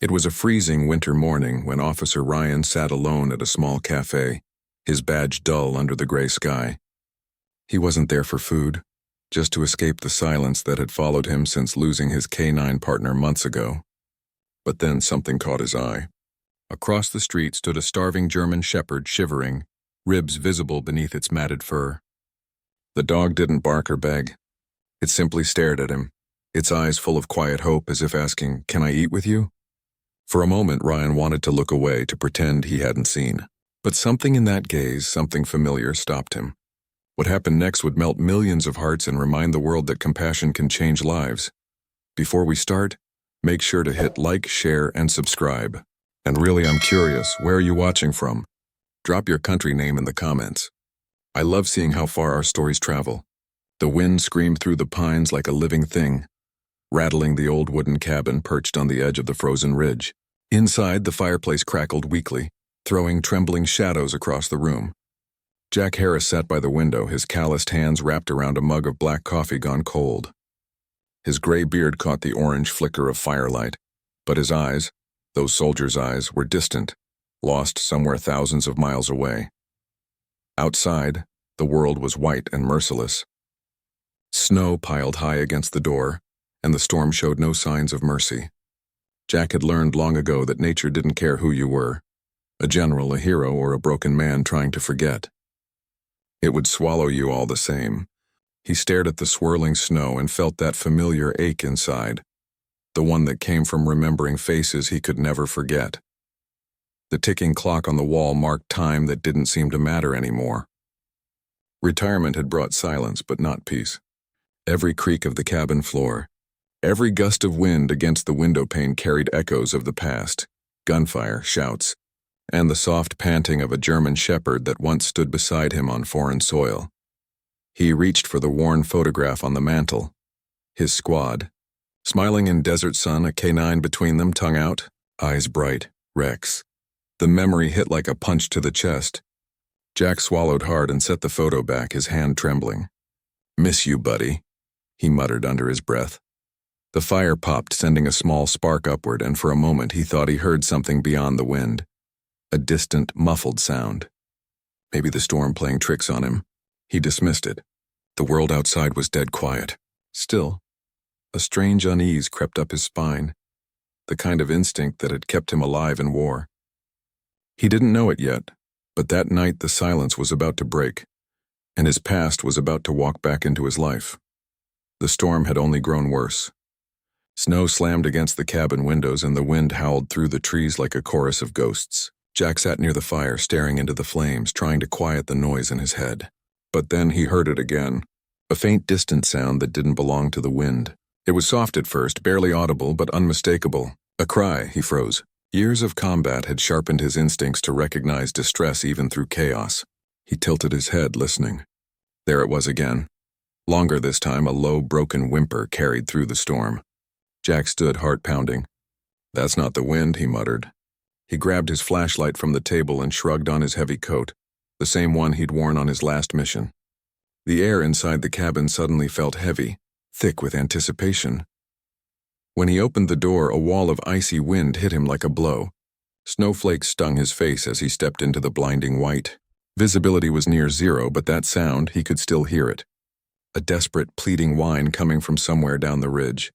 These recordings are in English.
It was a freezing winter morning when Officer Ryan sat alone at a small cafe, his badge dull under the gray sky. He wasn't there for food, just to escape the silence that had followed him since losing his K-9 partner months ago. But then something caught his eye. Across the street stood a starving German shepherd shivering, ribs visible beneath its matted fur. The dog didn't bark or beg. It simply stared at him, its eyes full of quiet hope as if asking, "Can I eat with you?" For a moment, Ryan wanted to look away to pretend he hadn't seen. But something in that gaze, something familiar, stopped him. What happened next would melt millions of hearts and remind the world that compassion can change lives. Before we start, make sure to hit like, share, and subscribe. And really, I'm curious, where are you watching from? Drop your country name in the comments. I love seeing how far our stories travel. The wind screamed through the pines like a living thing, rattling the old wooden cabin perched on the edge of the frozen ridge. Inside, the fireplace crackled weakly, throwing trembling shadows across the room. Jack Harris sat by the window, his calloused hands wrapped around a mug of black coffee gone cold. His gray beard caught the orange flicker of firelight, but his eyes, those soldiers' eyes, were distant, lost somewhere thousands of miles away. Outside, the world was white and merciless. Snow piled high against the door, and the storm showed no signs of mercy. Jack had learned long ago that nature didn't care who you were, a general, a hero, or a broken man trying to forget. It would swallow you all the same. He stared at the swirling snow and felt that familiar ache inside, the one that came from remembering faces he could never forget. The ticking clock on the wall marked time that didn't seem to matter anymore. Retirement had brought silence, but not peace. Every creak of the cabin floor, every gust of wind against the window pane carried echoes of the past, gunfire, shouts, and the soft panting of a German shepherd that once stood beside him on foreign soil. He reached for the worn photograph on the mantel. His squad, smiling in desert sun, a K-9 between them, tongue out, eyes bright, Rex. The memory hit like a punch to the chest. Jack swallowed hard and set the photo back, his hand trembling. "Miss you, buddy," he muttered under his breath. The fire popped, sending a small spark upward, and for a moment he thought he heard something beyond the wind. A distant, muffled sound. Maybe the storm playing tricks on him. He dismissed it. The world outside was dead quiet. Still, a strange unease crept up his spine, the kind of instinct that had kept him alive in war. He didn't know it yet, but that night the silence was about to break, and his past was about to walk back into his life. The storm had only grown worse. Snow slammed against the cabin windows and the wind howled through the trees like a chorus of ghosts. Jack sat near the fire, staring into the flames, trying to quiet the noise in his head. But then he heard it again, a faint distant sound that didn't belong to the wind. It was soft at first, barely audible, but unmistakable. A cry. He froze. Years of combat had sharpened his instincts to recognize distress even through chaos. He tilted his head, listening. There it was again. Longer this time, a low, broken whimper carried through the storm. Jack stood, heart pounding. "That's not the wind," he muttered. He grabbed his flashlight from the table and shrugged on his heavy coat, the same one he'd worn on his last mission. The air inside the cabin suddenly felt heavy, thick with anticipation. When he opened the door, a wall of icy wind hit him like a blow. Snowflakes stung his face as he stepped into the blinding white. Visibility was near zero, but that sound, he could still hear it. A desperate, pleading whine coming from somewhere down the ridge.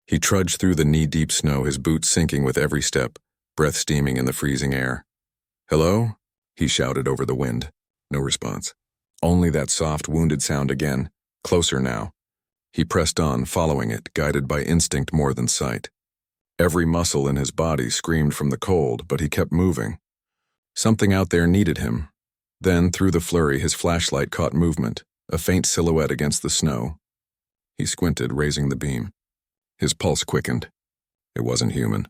He trudged through the knee-deep snow, his boots sinking with every step, breath steaming in the freezing air. "Hello?" he shouted over the wind. No response. Only that soft, wounded sound again, closer now. He pressed on, following it, guided by instinct more than sight. Every muscle in his body screamed from the cold, but he kept moving. Something out there needed him. Then, through the flurry, his flashlight caught movement, a faint silhouette against the snow. He squinted, raising the beam. His pulse quickened. It wasn't human.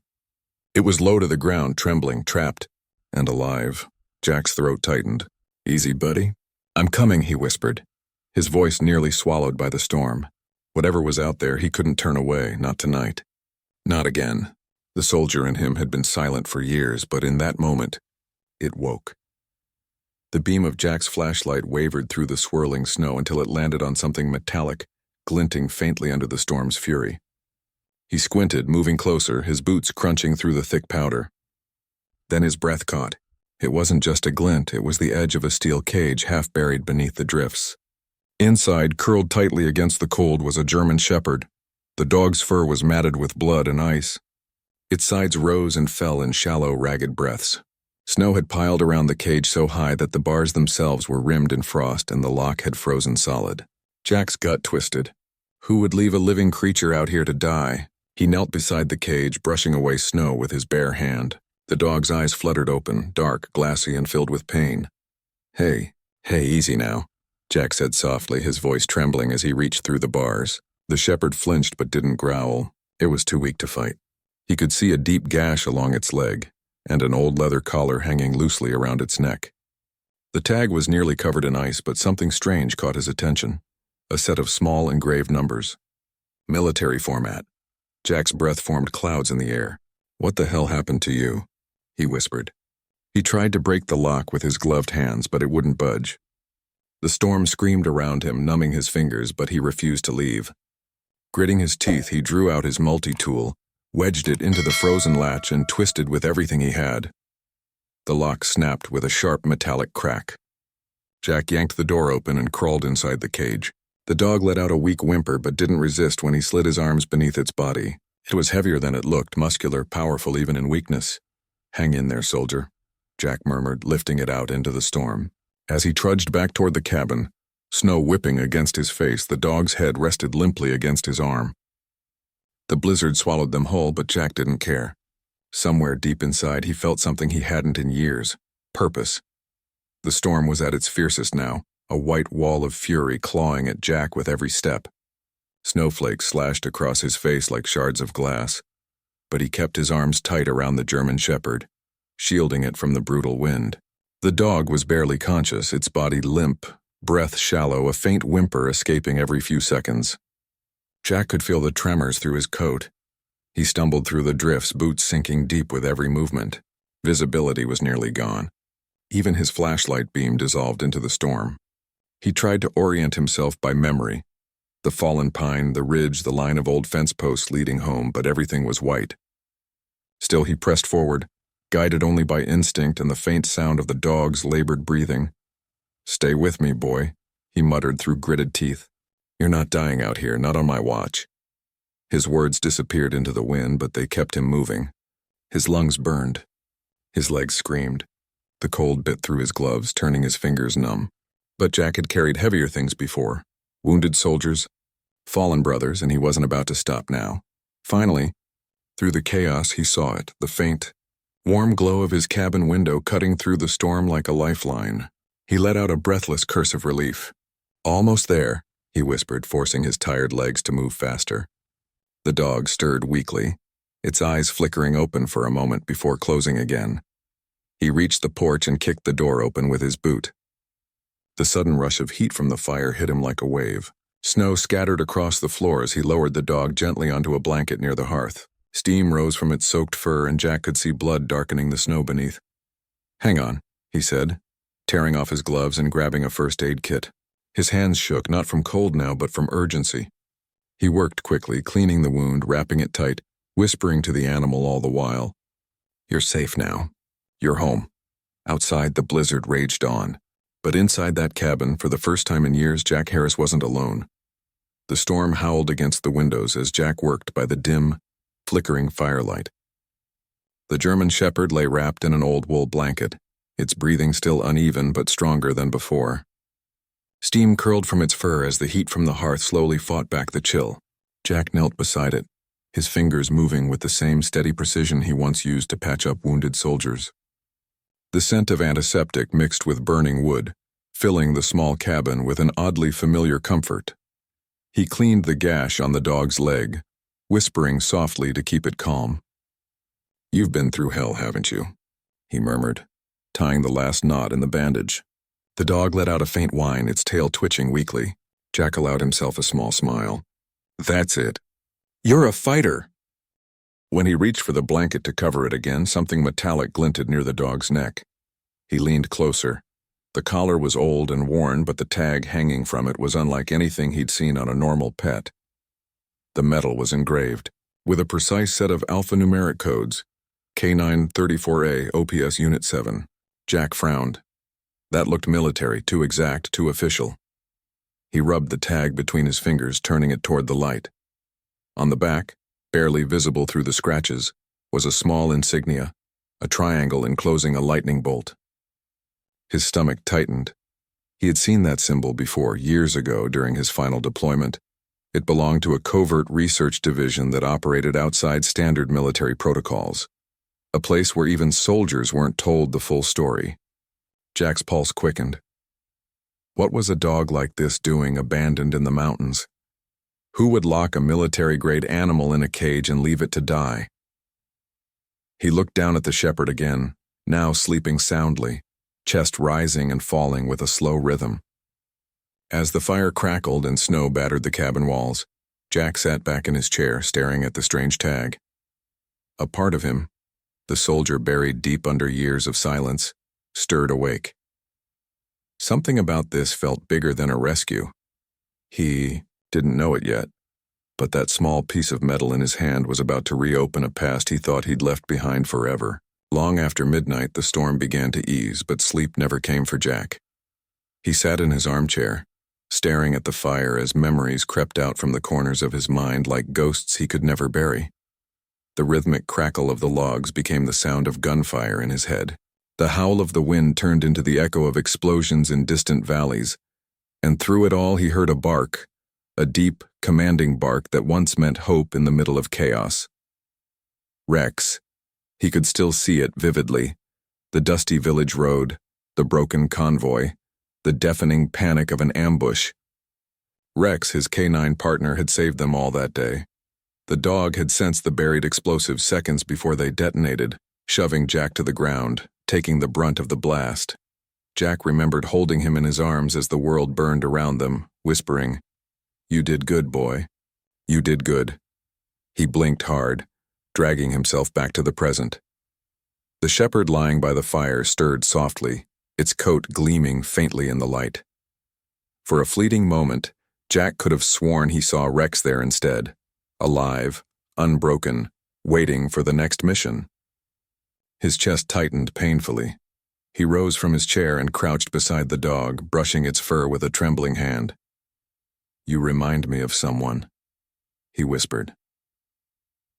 It was low to the ground, trembling, trapped, and alive. Jack's throat tightened. "Easy, buddy." "I'm coming," he whispered, his voice nearly swallowed by the storm. Whatever was out there, he couldn't turn away, not tonight. Not again. The soldier in him had been silent for years, but in that moment, it woke. The beam of Jack's flashlight wavered through the swirling snow until it landed on something metallic, glinting faintly under the storm's fury. He squinted, moving closer, his boots crunching through the thick powder. Then his breath caught. It wasn't just a glint, it was the edge of a steel cage half buried beneath the drifts. Inside, curled tightly against the cold, was a German shepherd. The dog's fur was matted with blood and ice. Its sides rose and fell in shallow, ragged breaths. Snow had piled around the cage so high that the bars themselves were rimmed in frost and the lock had frozen solid. Jack's gut twisted. Who would leave a living creature out here to die? He knelt beside the cage, brushing away snow with his bare hand. The dog's eyes fluttered open, dark, glassy, and filled with pain. Hey, easy now, Jack said softly, his voice trembling as he reached through the bars. The shepherd flinched but didn't growl. It was too weak to fight. He could see a deep gash along its leg, and an old leather collar hanging loosely around its neck. The tag was nearly covered in ice, but something strange caught his attention. A set of small engraved numbers. Military format. Jack's breath formed clouds in the air. What the hell happened to you? He whispered. He tried to break the lock with his gloved hands, but it wouldn't budge. The storm screamed around him, numbing his fingers, but he refused to leave. Gritting his teeth, he drew out his multi-tool, wedged it into the frozen latch, and twisted with everything he had. The lock snapped with a sharp metallic crack. Jack yanked the door open and crawled inside the cage. The dog let out a weak whimper but didn't resist when he slid his arms beneath its body. It was heavier than it looked, muscular, powerful even in weakness. Hang in there, soldier, Jack murmured, lifting it out into the storm. As he trudged back toward the cabin, snow whipping against his face, the dog's head rested limply against his arm. The blizzard swallowed them whole, but Jack didn't care. Somewhere deep inside, he felt something he hadn't in years. Purpose. The storm was at its fiercest now, a white wall of fury clawing at Jack with every step. Snowflakes slashed across his face like shards of glass, but he kept his arms tight around the German shepherd, shielding it from the brutal wind. The dog was barely conscious, its body limp, breath shallow, a faint whimper escaping every few seconds. Jack could feel the tremors through his coat. He stumbled through the drifts, boots sinking deep with every movement. Visibility was nearly gone. Even his flashlight beam dissolved into the storm. He tried to orient himself by memory. The fallen pine, the ridge, the line of old fence posts leading home, but everything was white. Still he pressed forward, guided only by instinct and the faint sound of the dog's labored breathing. "Stay with me, boy," he muttered through gritted teeth. "You're not dying out here, not on my watch." His words disappeared into the wind, but they kept him moving. His lungs burned. His legs screamed. The cold bit through his gloves, turning his fingers numb. But Jack had carried heavier things before. Wounded soldiers, fallen brothers, and he wasn't about to stop now. Finally, through the chaos, he saw it, the faint, warm glow of his cabin window cutting through the storm like a lifeline. He let out a breathless curse of relief. "Almost there," he whispered, forcing his tired legs to move faster. The dog stirred weakly, its eyes flickering open for a moment before closing again. He reached the porch and kicked the door open with his boot. The sudden rush of heat from the fire hit him like a wave. Snow scattered across the floor as he lowered the dog gently onto a blanket near the hearth. Steam rose from its soaked fur, and Jack could see blood darkening the snow beneath. "Hang on," he said, tearing off his gloves and grabbing a first aid kit. His hands shook, not from cold now, but from urgency. He worked quickly, cleaning the wound, wrapping it tight, whispering to the animal all the while. "You're safe now. You're home." Outside, the blizzard raged on. But inside that cabin, for the first time in years, Jack Harris wasn't alone. The storm howled against the windows as Jack worked by the dim, flickering firelight. The German shepherd lay wrapped in an old wool blanket, its breathing still uneven but stronger than before. Steam curled from its fur as the heat from the hearth slowly fought back the chill. Jack knelt beside it, his fingers moving with the same steady precision he once used to patch up wounded soldiers. The scent of antiseptic mixed with burning wood, filling the small cabin with an oddly familiar comfort. He cleaned the gash on the dog's leg, whispering softly to keep it calm. "You've been through hell, haven't you?" he murmured, tying the last knot in the bandage. The dog let out a faint whine, its tail twitching weakly. Jack allowed himself a small smile. "That's it. You're a fighter." When he reached for the blanket to cover it again, something metallic glinted near the dog's neck. He leaned closer. The collar was old and worn, but the tag hanging from it was unlike anything he'd seen on a normal pet. The metal was engraved, with a precise set of alphanumeric codes, K934A OPS Unit 7. Jack frowned. That looked military, too exact, too official. He rubbed the tag between his fingers, turning it toward the light. On the back, barely visible through the scratches, was a small insignia, a triangle enclosing a lightning bolt. His stomach tightened. He had seen that symbol before, years ago during his final deployment. It belonged to a covert research division that operated outside standard military protocols, a place where even soldiers weren't told the full story. Jack's pulse quickened. What was a dog like this doing abandoned in the mountains? Who would lock a military-grade animal in a cage and leave it to die? He looked down at the shepherd again, now sleeping soundly, chest rising and falling with a slow rhythm. As the fire crackled and snow battered the cabin walls, Jack sat back in his chair, staring at the strange tag. A part of him, the soldier buried deep under years of silence, stirred awake. Something about this felt bigger than a rescue. He didn't know it yet, but that small piece of metal in his hand was about to reopen a past he thought he'd left behind forever. Long after midnight, the storm began to ease, but sleep never came for Jack. He sat in his armchair, staring at the fire as memories crept out from the corners of his mind like ghosts he could never bury. The rhythmic crackle of the logs became the sound of gunfire in his head. The howl of the wind turned into the echo of explosions in distant valleys, and through it all he heard a bark, a deep, commanding bark that once meant hope in the middle of chaos. Rex. He could still see it vividly. The dusty village road, the broken convoy, the deafening panic of an ambush. Rex, his K9 partner, had saved them all that day. The dog had sensed the buried explosives seconds before they detonated, shoving Jack to the ground, taking the brunt of the blast. Jack remembered holding him in his arms as the world burned around them, whispering, "You did good, boy. You did good." He blinked hard, dragging himself back to the present. The shepherd lying by the fire stirred softly, its coat gleaming faintly in the light. For a fleeting moment, Jack could have sworn he saw Rex there instead, alive, unbroken, waiting for the next mission. His chest tightened painfully. He rose from his chair and crouched beside the dog, brushing its fur with a trembling hand. "You remind me of someone," he whispered.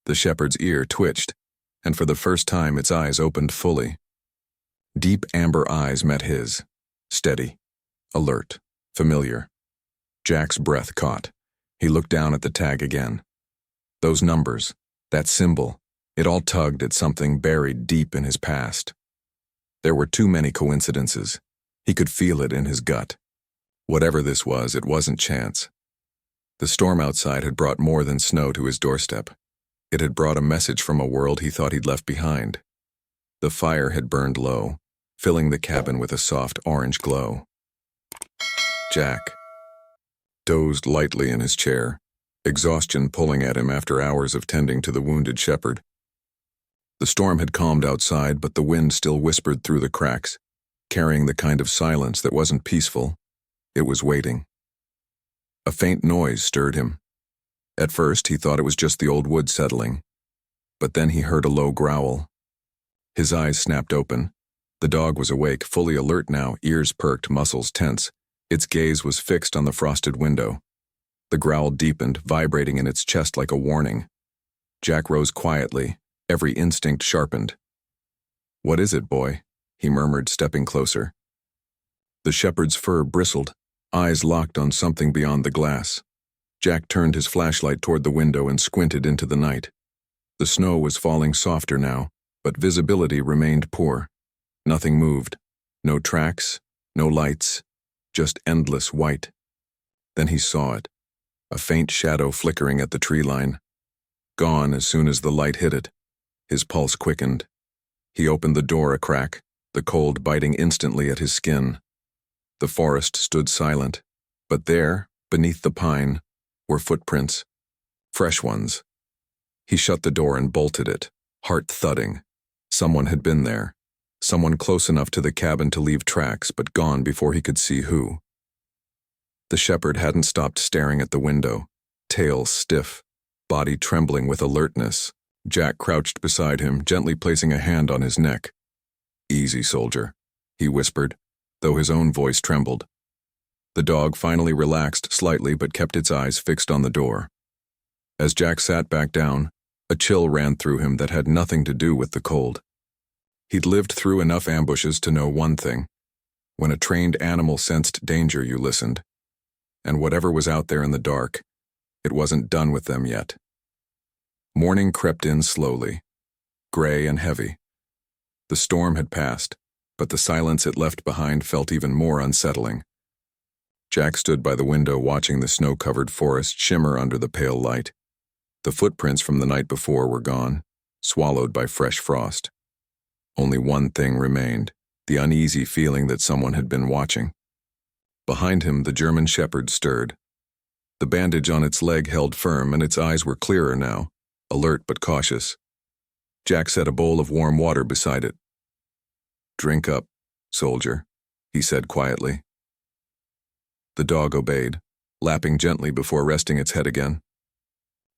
The shepherd's ear twitched, and for the first time its eyes opened fully. Deep amber eyes met his, steady, alert, familiar. Jack's breath caught. He looked down at the tag again. Those numbers, that symbol, it all tugged at something buried deep in his past. There were too many coincidences. He could feel it in his gut. Whatever this was, it wasn't chance. The storm outside had brought more than snow to his doorstep. It had brought a message from a world he thought he'd left behind. The fire had burned low, filling the cabin with a soft orange glow. Jack dozed lightly in his chair, exhaustion pulling at him after hours of tending to the wounded shepherd. The storm had calmed outside, but the wind still whispered through the cracks, carrying the kind of silence that wasn't peaceful. It was waiting. A faint noise stirred him. At first, he thought it was just the old wood settling, but then he heard a low growl. His eyes snapped open. The dog was awake, fully alert now, ears perked, muscles tense. Its gaze was fixed on the frosted window. The growl deepened, vibrating in its chest like a warning. Jack rose quietly, every instinct sharpened. "What is it, boy?" he murmured, stepping closer. The shepherd's fur bristled, eyes locked on something beyond the glass. Jack turned his flashlight toward the window and squinted into the night. The snow was falling softer now, but visibility remained poor. Nothing moved. No tracks, no lights, just endless white. Then he saw it, a faint shadow flickering at the tree line. Gone as soon as the light hit it. His pulse quickened. He opened the door a crack, the cold biting instantly at his skin. The forest stood silent, but there, beneath the pine, were footprints, fresh ones. He shut the door and bolted it, heart thudding. Someone had been there, someone close enough to the cabin to leave tracks, but gone before he could see who. The shepherd hadn't stopped staring at the window, tail stiff, body trembling with alertness. Jack crouched beside him, gently placing a hand on his neck. "Easy, soldier," he whispered, though his own voice trembled. The dog finally relaxed slightly but kept its eyes fixed on the door. As Jack sat back down, a chill ran through him that had nothing to do with the cold. He'd lived through enough ambushes to know one thing. When a trained animal sensed danger, you listened. And whatever was out there in the dark, it wasn't done with them yet. Morning crept in slowly, gray and heavy. The storm had passed, but the silence it left behind felt even more unsettling. Jack stood by the window watching the snow-covered forest shimmer under the pale light. The footprints from the night before were gone, swallowed by fresh frost. Only one thing remained, the uneasy feeling that someone had been watching. Behind him, the German shepherd stirred. The bandage on its leg held firm, and its eyes were clearer now, alert but cautious. Jack set a bowl of warm water beside it. "Drink up, soldier," he said quietly. The dog obeyed, lapping gently before resting its head again.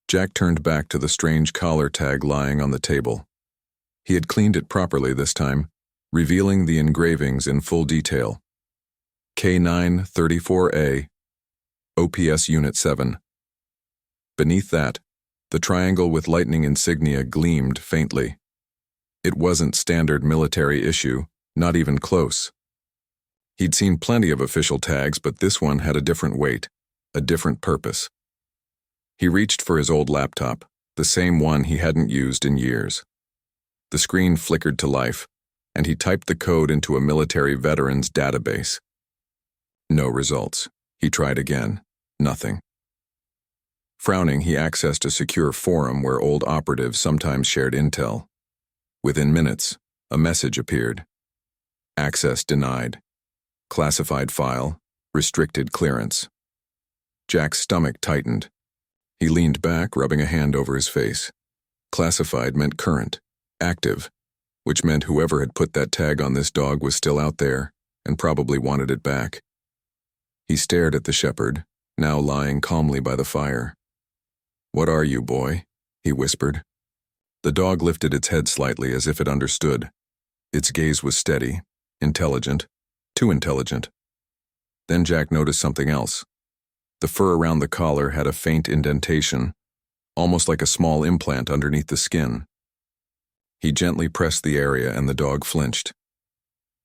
Jack turned back to the strange collar tag lying on the table. He had cleaned it properly this time, revealing the engravings in full detail. K934A, OPS Unit 7. Beneath that, the triangle with lightning insignia gleamed faintly. It wasn't standard military issue, not even close. He'd seen plenty of official tags, but this one had a different weight, a different purpose. He reached for his old laptop, the same one he hadn't used in years. The screen flickered to life, and he typed the code into a military veterans database. No results. He tried again. Nothing. Frowning, he accessed a secure forum where old operatives sometimes shared intel. Within minutes, a message appeared. Access denied. Classified file. Restricted clearance. Jack's stomach tightened. He leaned back, rubbing a hand over his face. Classified meant current, active, which meant whoever had put that tag on this dog was still out there and probably wanted it back. He stared at the shepherd, now lying calmly by the fire. "What are you, boy?" he whispered. The dog lifted its head slightly as if it understood. Its gaze was steady, intelligent, too intelligent. Then Jack noticed something else. The fur around the collar had a faint indentation, almost like a small implant underneath the skin. He gently pressed the area and the dog flinched.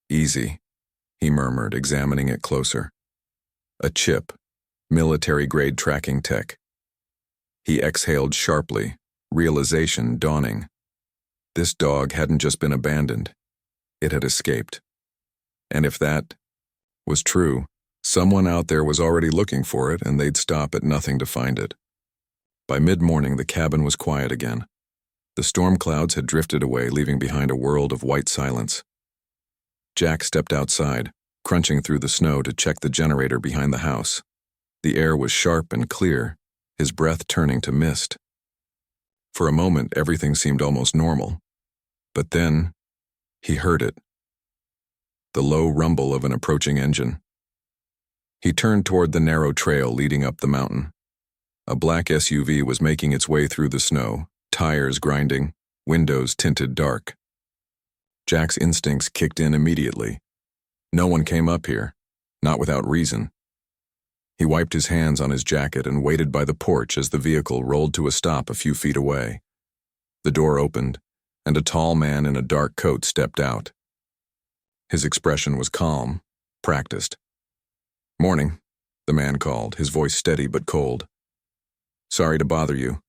"Easy," he murmured, examining it closer. A chip, military-grade tracking tech. He exhaled sharply, realization dawning. This dog hadn't just been abandoned. It had escaped. And if that was true, someone out there was already looking for it, and they'd stop at nothing to find it. By mid-morning, the cabin was quiet again. The storm clouds had drifted away, leaving behind a world of white silence. Jack stepped outside, crunching through the snow to check the generator behind the house. The air was sharp and clear, his breath turning to mist. For a moment, everything seemed almost normal. But then, he heard it. The low rumble of an approaching engine. He turned toward the narrow trail leading up the mountain. A black SUV was making its way through the snow, tires grinding, windows tinted dark. Jack's instincts kicked in immediately. No one came up here, not without reason. He wiped his hands on his jacket and waited by the porch as the vehicle rolled to a stop a few feet away. The door opened, and a tall man in a dark coat stepped out. His expression was calm, practiced. "Morning," the man called, his voice steady but cold. "Sorry to bother you.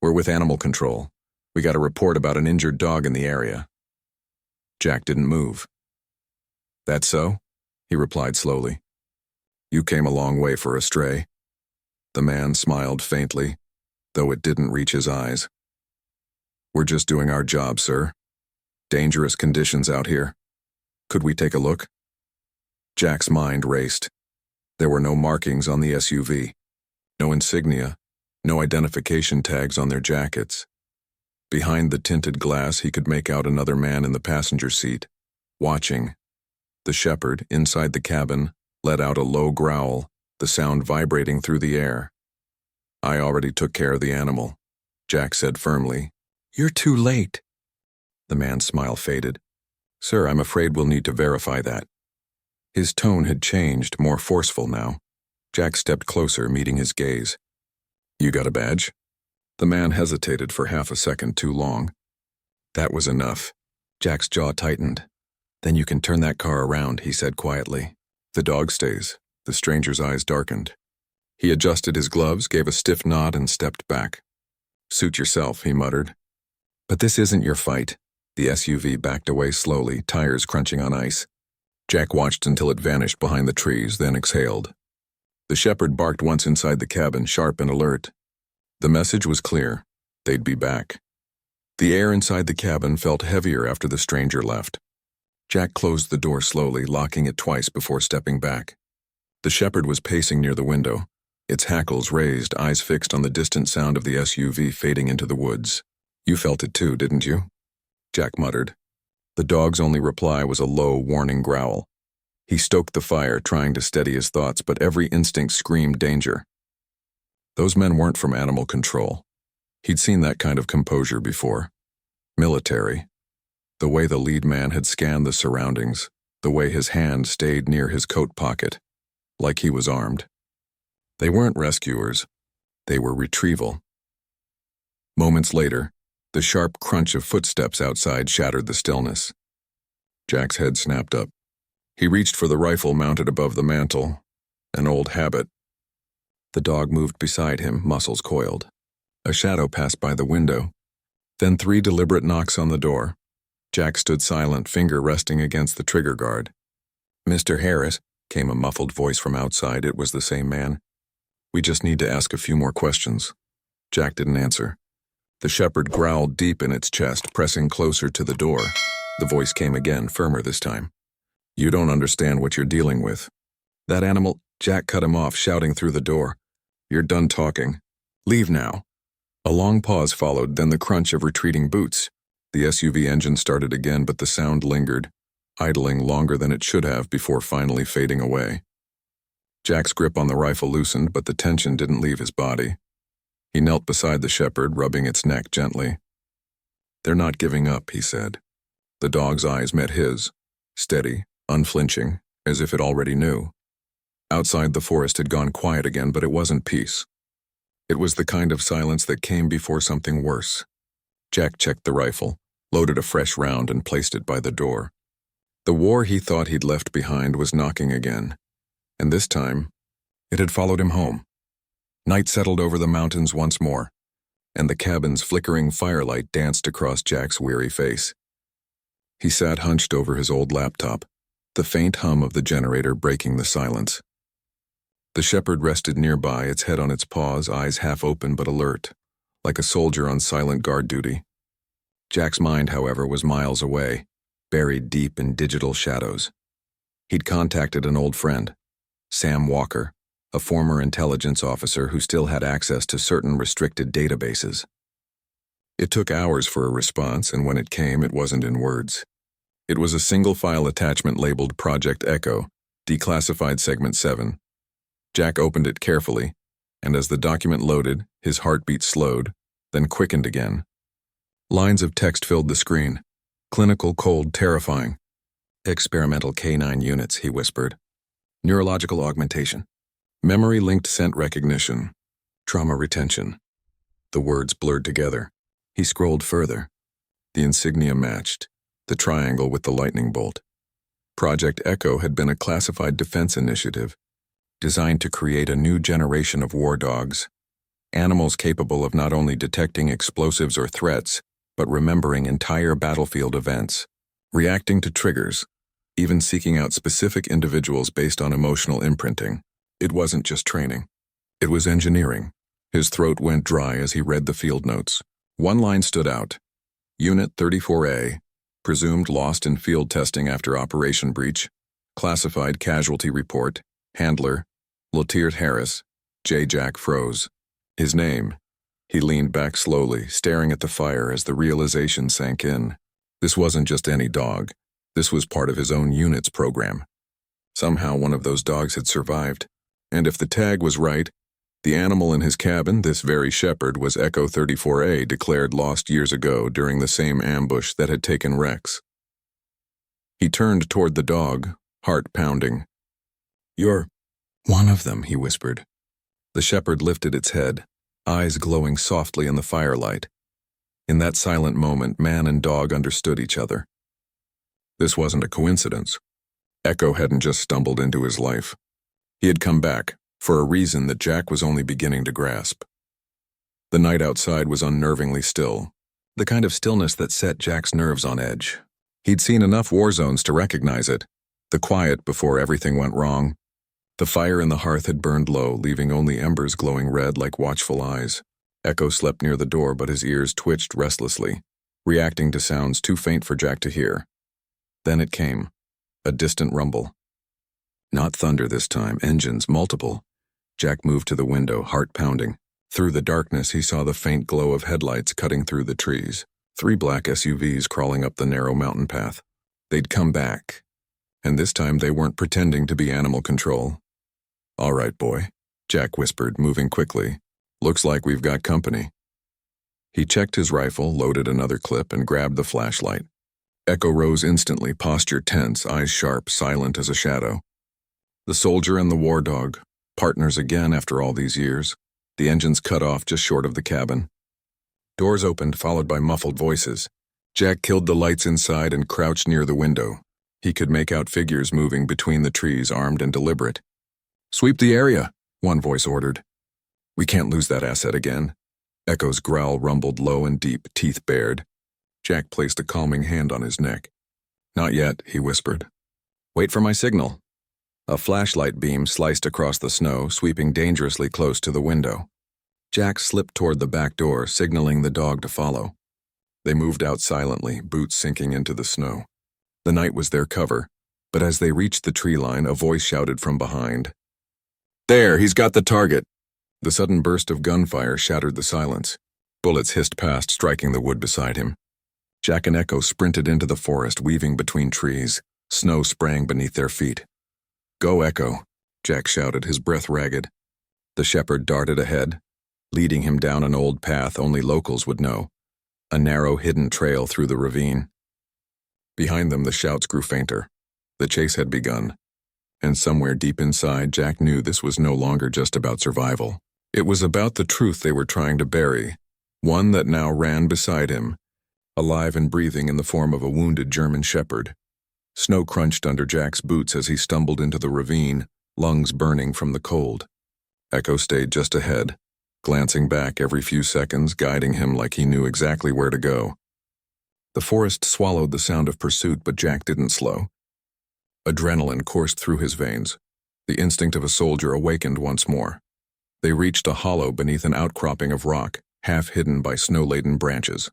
We're with Animal Control. We got a report about an injured dog in the area." Jack didn't move. "That so?" he replied slowly. "You came a long way for a stray." The man smiled faintly, though it didn't reach his eyes. "We're just doing our job, sir. Dangerous conditions out here. Could we take a look?" Jack's mind raced. There were no markings on the SUV, no insignia, no identification tags on their jackets. Behind the tinted glass, he could make out another man in the passenger seat, watching. The shepherd, inside the cabin, let out a low growl, the sound vibrating through the air. "I already took care of the animal," Jack said firmly. "You're too late." The man's smile faded. "Sir, I'm afraid we'll need to verify that." His tone had changed, more forceful now. Jack stepped closer, meeting his gaze. "You got a badge?" The man hesitated for half a second too long. That was enough. Jack's jaw tightened. "Then you can turn that car around," he said quietly. "The dog stays." The stranger's eyes darkened. He adjusted his gloves, gave a stiff nod, and stepped back. "Suit yourself," he muttered. "But this isn't your fight." The SUV backed away slowly, tires crunching on ice. Jack watched until it vanished behind the trees, then exhaled. The shepherd barked once inside the cabin, sharp and alert. The message was clear. They'd be back. The air inside the cabin felt heavier after the stranger left. Jack closed the door slowly, locking it twice before stepping back. The shepherd was pacing near the window, its hackles raised, eyes fixed on the distant sound of the SUV fading into the woods. "You felt it too, didn't you?" Jack muttered. The dog's only reply was a low, warning growl. He stoked the fire, trying to steady his thoughts, but every instinct screamed danger. Those men weren't from animal control. He'd seen that kind of composure before. Military. The way the lead man had scanned the surroundings, the way his hand stayed near his coat pocket, like he was armed. They weren't rescuers. They were retrieval. Moments later, the sharp crunch of footsteps outside shattered the stillness. Jack's head snapped up. He reached for the rifle mounted above the mantel, an old habit. The dog moved beside him, muscles coiled. A shadow passed by the window. Then 3 deliberate knocks on the door. Jack stood silent, finger resting against the trigger guard. "Mr. Harris," came a muffled voice from outside. It was the same man. "We just need to ask a few more questions." Jack didn't answer. The shepherd growled deep in its chest, pressing closer to the door. The voice came again, firmer this time. "You don't understand what you're dealing with." "That animal—" Jack cut him off, shouting through the door. "You're done talking. Leave now." A long pause followed, then the crunch of retreating boots. The SUV engine started again, but the sound lingered, idling longer than it should have before finally fading away. Jack's grip on the rifle loosened, but the tension didn't leave his body. He knelt beside the shepherd, rubbing its neck gently. "They're not giving up," he said. The dog's eyes met his, steady, unflinching, as if it already knew. Outside, the forest had gone quiet again, but it wasn't peace. It was the kind of silence that came before something worse. Jack checked the rifle, loaded a fresh round, and placed it by the door. The war he thought he'd left behind was knocking again, and this time, it had followed him home. Night settled over the mountains once more, and the cabin's flickering firelight danced across Jack's weary face. He sat hunched over his old laptop, the faint hum of the generator breaking the silence. The shepherd rested nearby, its head on its paws, eyes half open but alert, like a soldier on silent guard duty. Jack's mind, however, was miles away, buried deep in digital shadows. He'd contacted an old friend, Sam Walker, a former intelligence officer who still had access to certain restricted databases. It took hours for a response, and when it came, it wasn't in words. It was a single file attachment labeled Project Echo, declassified Segment 7. Jack opened it carefully, and as the document loaded, his heartbeat slowed, then quickened again. Lines of text filled the screen. "Clinical cold terrifying. Experimental K9 units," he whispered. "Neurological augmentation. Memory-linked scent recognition. Trauma retention." The words blurred together. He scrolled further. The insignia matched, the triangle with the lightning bolt. Project Echo had been a classified defense initiative designed to create a new generation of war dogs, animals capable of not only detecting explosives or threats, but remembering entire battlefield events, reacting to triggers, even seeking out specific individuals based on emotional imprinting. It wasn't just training. It was engineering. His throat went dry as he read the field notes. One line stood out. Unit 34A, presumed lost in field testing after operation breach. Classified casualty report. Handler, Latiert Harris. J. Jack froze. His name. He leaned back slowly, staring at the fire as the realization sank in. This wasn't just any dog. This was part of his own unit's program. Somehow one of those dogs had survived. And if the tag was right, The animal in his cabin, this very shepherd, was Echo 34A, declared lost years ago during the same ambush that had taken Rex. He turned toward the dog, heart pounding. "You're one of them," he whispered. The shepherd lifted its head, eyes glowing softly in the firelight. In that silent moment, man and dog understood each other. This wasn't a coincidence. Echo hadn't just stumbled into his life. He had come back, for a reason that Jack was only beginning to grasp. The night outside was unnervingly still, the kind of stillness that set Jack's nerves on edge. He'd seen enough war zones to recognize it, the quiet before everything went wrong. The fire in the hearth had burned low, leaving only embers glowing red like watchful eyes. Echo slept near the door, but his ears twitched restlessly, reacting to sounds too faint for Jack to hear. Then it came, a distant rumble. Not thunder this time, engines, multiple. Jack moved to the window, heart pounding. Through the darkness, he saw the faint glow of headlights cutting through the trees. 3 black SUVs crawling up the narrow mountain path. They'd come back, and this time they weren't pretending to be animal control. "All right, boy," Jack whispered, moving quickly. "Looks like we've got company." He checked his rifle, loaded another clip, and grabbed the flashlight. Echo rose instantly, posture tense, eyes sharp, silent as a shadow. The soldier and the war dog, partners again after all these years. The engines cut off just short of the cabin. Doors opened, followed by muffled voices. Jack killed the lights inside and crouched near the window. He could make out figures moving between the trees, armed and deliberate. "Sweep the area," one voice ordered. "We can't lose that asset again." Echo's growl rumbled low and deep, teeth bared. Jack placed a calming hand on his neck. "Not yet," he whispered. "Wait for my signal." A flashlight beam sliced across the snow, sweeping dangerously close to the window. Jack slipped toward the back door, signaling the dog to follow. They moved out silently, boots sinking into the snow. The night was their cover, but as they reached the tree line, a voice shouted from behind. "There, he's got the target." The sudden burst of gunfire shattered the silence. Bullets hissed past, striking the wood beside him. Jack and Echo sprinted into the forest, weaving between trees, snow spraying beneath their feet. "Go, Echo," Jack shouted, his breath ragged. The shepherd darted ahead, leading him down an old path only locals would know, a narrow, hidden trail through the ravine. Behind them, the shouts grew fainter. The chase had begun, and somewhere deep inside, Jack knew this was no longer just about survival. It was about the truth they were trying to bury, one that now ran beside him, alive and breathing in the form of a wounded German shepherd. Snow crunched under Jack's boots as he stumbled into the ravine, lungs burning from the cold. Echo stayed just ahead, glancing back every few seconds, guiding him like he knew exactly where to go. The forest swallowed the sound of pursuit, but Jack didn't slow. Adrenaline coursed through his veins. The instinct of a soldier awakened once more. They reached a hollow beneath an outcropping of rock, half hidden by snow-laden branches.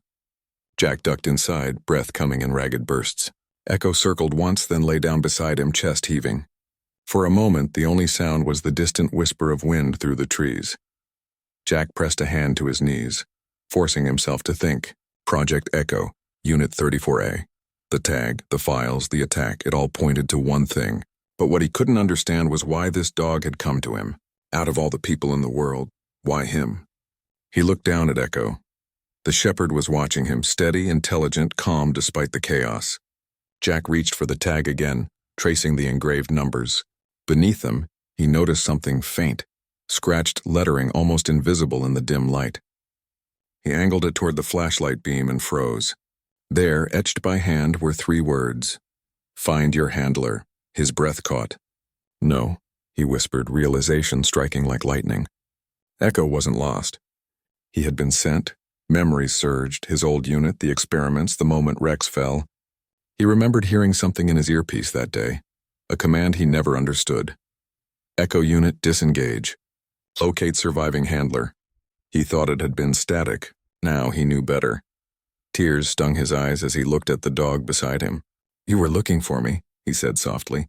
Jack ducked inside, breath coming in ragged bursts. Echo circled once, then lay down beside him, chest heaving. For a moment, the only sound was the distant whisper of wind through the trees. Jack pressed a hand to his knees, forcing himself to think. Project Echo, Unit 34A. The tag, the files, the attack, it all pointed to one thing. But what he couldn't understand was why this dog had come to him. Out of all the people in the world, why him? He looked down at Echo. The shepherd was watching him, steady, intelligent, calm despite the chaos. Jack reached for the tag again, tracing the engraved numbers. Beneath them, he noticed something faint, scratched lettering almost invisible in the dim light. He angled it toward the flashlight beam and froze. There, etched by hand, were 3 words. "Find your handler." His breath caught. "No," he whispered, realization striking like lightning. Echo wasn't lost. He had been sent. Memories surged, his old unit, the experiments, the moment Rex fell. He remembered hearing something in his earpiece that day, a command he never understood. Echo unit, disengage. Locate surviving handler. He thought it had been static. Now he knew better. Tears stung his eyes as he looked at the dog beside him. "You were looking for me," he said softly.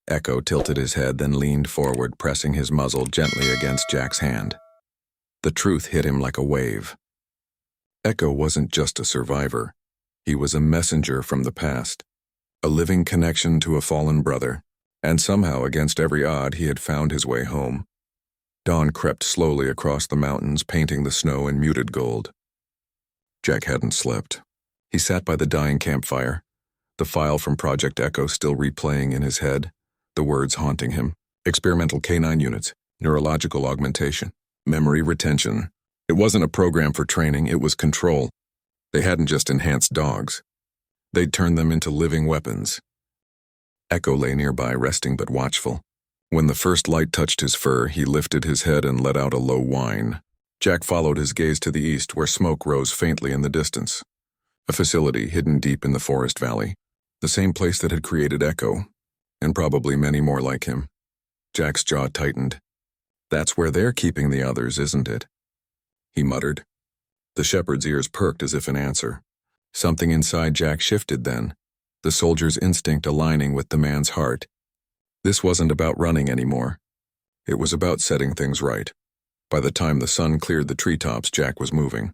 Echo tilted his head, then leaned forward, pressing his muzzle gently against Jack's hand. The truth hit him like a wave. Echo wasn't just a survivor. He was a messenger from the past, a living connection to a fallen brother, and somehow, against every odd, he had found his way home. Dawn crept slowly across the mountains, painting the snow in muted gold. Jack hadn't slept. He sat by the dying campfire, the file from Project Echo still replaying in his head, the words haunting him. Experimental canine units, neurological augmentation, memory retention. It wasn't a program for training, it was control. They hadn't just enhanced dogs. They'd turned them into living weapons. Echo lay nearby, resting but watchful. When the first light touched his fur, he lifted his head and let out a low whine. Jack followed his gaze to the east, where smoke rose faintly in the distance. A facility hidden deep in the forest valley. The same place that had created Echo, and probably many more like him. Jack's jaw tightened. That's where they're keeping the others, isn't it? He muttered. The shepherd's ears perked as if in answer. Something inside Jack shifted then, the soldier's instinct aligning with the man's heart. This wasn't about running anymore. It was about setting things right. By the time the sun cleared the treetops, Jack was moving.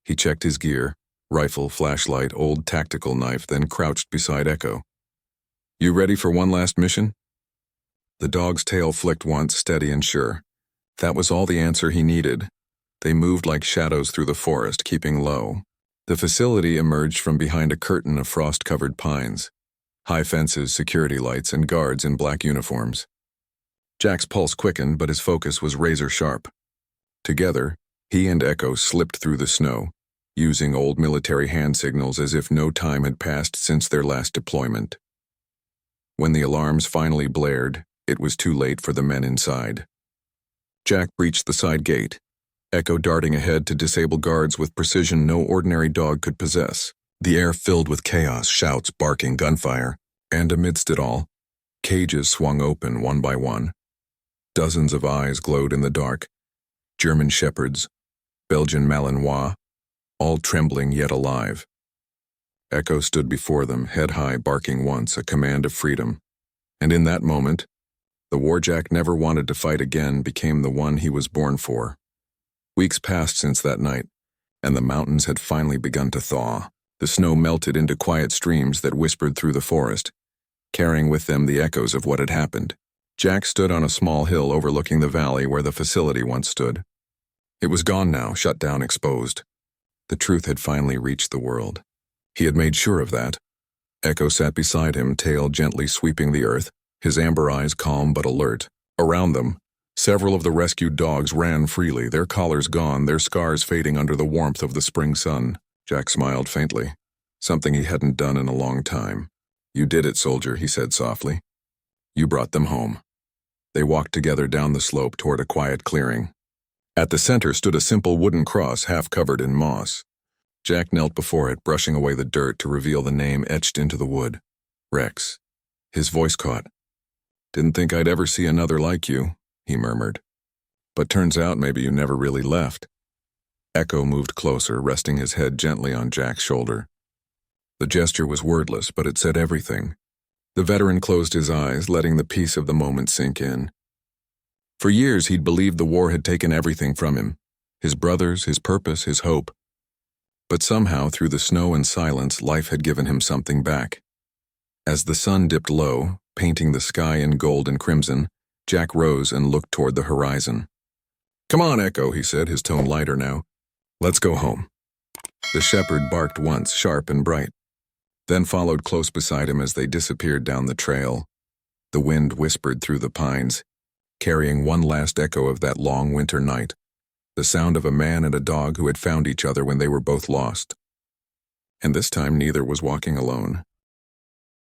He checked his gear, rifle, flashlight, old tactical knife, then crouched beside Echo. You ready for one last mission? The dog's tail flicked once, steady and sure. That was all the answer he needed. They moved like shadows through the forest, keeping low. The facility emerged from behind a curtain of frost-covered pines. High fences, security lights, and guards in black uniforms. Jack's pulse quickened, but his focus was razor-sharp. Together, he and Echo slipped through the snow, using old military hand signals as if no time had passed since their last deployment. When the alarms finally blared, it was too late for the men inside. Jack breached the side gate, Echo darting ahead to disable guards with precision no ordinary dog could possess. The air filled with chaos, shouts, barking, gunfire, and amidst it all, cages swung open one by one. Dozens of eyes glowed in the dark. German shepherds, Belgian Malinois, all trembling yet alive. Echo stood before them, head high, barking once, a command of freedom. And in that moment, the war Jack never wanted to fight again became the one he was born for. Weeks passed since that night, and the mountains had finally begun to thaw. The snow melted into quiet streams that whispered through the forest, carrying with them the echoes of what had happened. Jack stood on a small hill overlooking the valley where the facility once stood. It was gone now, shut down, exposed. The truth had finally reached the world. He had made sure of that. Echo sat beside him, tail gently sweeping the earth, his amber eyes calm but alert. Around them, several of the rescued dogs ran freely, their collars gone, their scars fading under the warmth of the spring sun. Jack smiled faintly, something he hadn't done in a long time. You did it, soldier, he said softly. You brought them home. They walked together down the slope toward a quiet clearing. At the center stood a simple wooden cross half covered in moss. Jack knelt before it, brushing away the dirt to reveal the name etched into the wood. Rex. His voice caught. Didn't think I'd ever see another like you, he murmured. But turns out maybe you never really left. Echo moved closer, resting his head gently on Jack's shoulder. The gesture was wordless, but it said everything. The veteran closed his eyes, letting the peace of the moment sink in. For years he'd believed the war had taken everything from him, his brothers, his purpose, his hope. But somehow, through the snow and silence, life had given him something back. As the sun dipped low, painting the sky in gold and crimson, Jack rose and looked toward the horizon. Come on, Echo, he said, his tone lighter now. Let's go home. The shepherd barked once, sharp and bright, then followed close beside him as they disappeared down the trail. The wind whispered through the pines, carrying one last echo of that long winter night, the sound of a man and a dog who had found each other when they were both lost. And this time neither was walking alone.